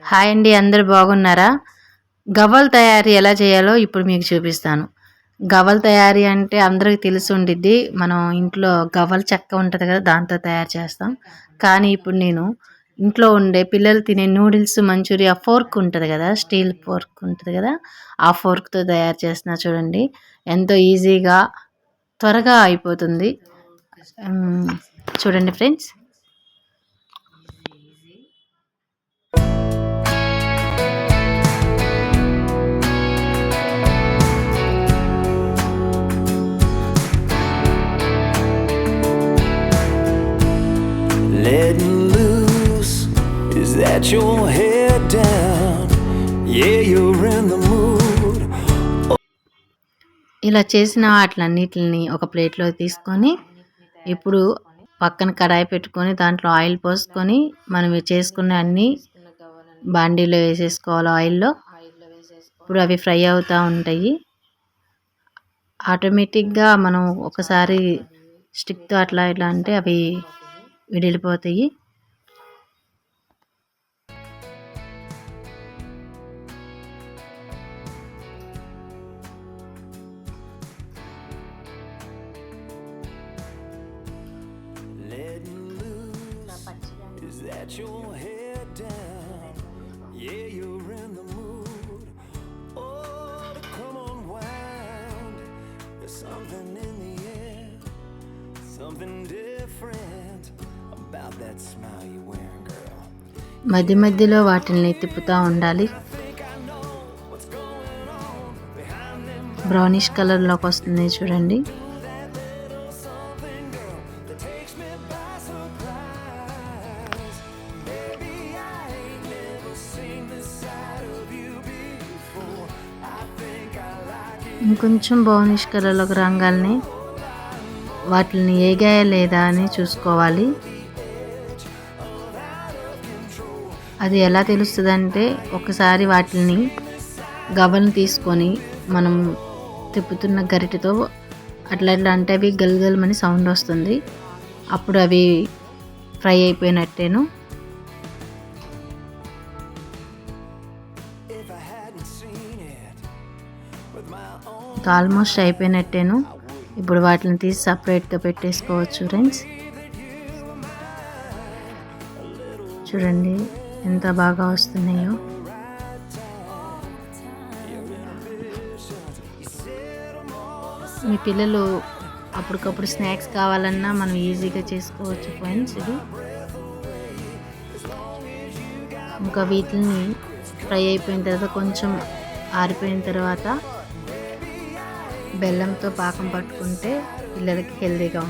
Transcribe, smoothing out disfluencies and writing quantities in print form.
Hi అండి, అందరు బాగున్నారా? గవ్వల తయారీ ఎలా చేయాలో ఇప్పుడు మీకు చూపిస్తాను. గవ్వల తయారీ అంటే అందరికి తెలిసి ఉండిద్ది. మనం ఇంట్లో గవ్వల చెక్క ఉంటుంది కదా, దాంతో తయారు చేస్తాం. కానీ ఇప్పుడు నేను ఇంట్లో ఉండే పిల్లలు తినే నూడిల్స్, మంచూరియా ఫోర్క్ ఉంటుంది కదా, స్టీల్ ఫోర్క్ ఉంటుంది కదా, ఆ ఫోర్క్తో తయారు చేస్తున్నా. చూడండి ఎంతో ఈజీగా త్వరగా అయిపోతుంది. చూడండి friends. Letting loose, is that your head down? Yeah, you're in the mood. ఇలా చేసిన వాటిలన్నిటిని ఒక ప్లేట్లో తీసుకొని ఇప్పుడు పక్కన కడాయి పెట్టుకొని దాంట్లో ఆయిల్ పోసుకొని మనం చేసుకున్న అన్ని బాండీలో వేసేసుకోవాలి. ఆయిల్లో ఇప్పుడు అవి ఫ్రై అవుతూ ఉంటాయి. ఆటోమేటిక్గా మనం ఒకసారి స్టిక్తో అట్లా ఇట్లా అంటే అవి విడిలిపోతాయి. Is that your head down? Yeah, you're in the mood. Oh, come on, wind. There's something in the air, something different about that smile you're wearing, girl. మధ్య మధ్యలో వాటిని తిప్పుతూ ఉండాలి. బ్రౌనిష్ కలర్లోకి వస్తుంది చూడండి. ఇంకొంచెం బ్రౌనిష్ కలర్లోకి రంగాల్ని వాటిని ఏగాయా లేదా అని చూసుకోవాలి. అది ఎలా తెలుస్తుందంటే ఒకసారి వాటిని గవ్వలను తీసుకొని మనం తిప్పుతున్న గరిటెతో అట్లా అట్లా అంటే అవి గల్గలమని సౌండ్ వస్తుంది. అప్పుడు అవి ఫ్రై అయిపోయినట్టేను. ఆల్మోస్ట్ అయిపోయినట్టేను. ఇప్పుడు వాటిని తీసి సపరేట్గా పెట్టేసుకోవచ్చు ఫ్రెండ్స్. చూడండి ఎంత బాగా వస్తున్నాయో. మీ పిల్లలు అప్పటికప్పుడు స్నాక్స్ కావాలన్నా మనం ఈజీగా చేసుకోవచ్చు ఫ్రెండ్స్. ఇది ఇంకా వీటిని ఫ్రై అయిపోయిన తర్వాత కొంచెం ఆరిపోయిన తర్వాత బెల్లంతో పాకం పట్టుకుంటే పిల్లలకి హెల్తీగా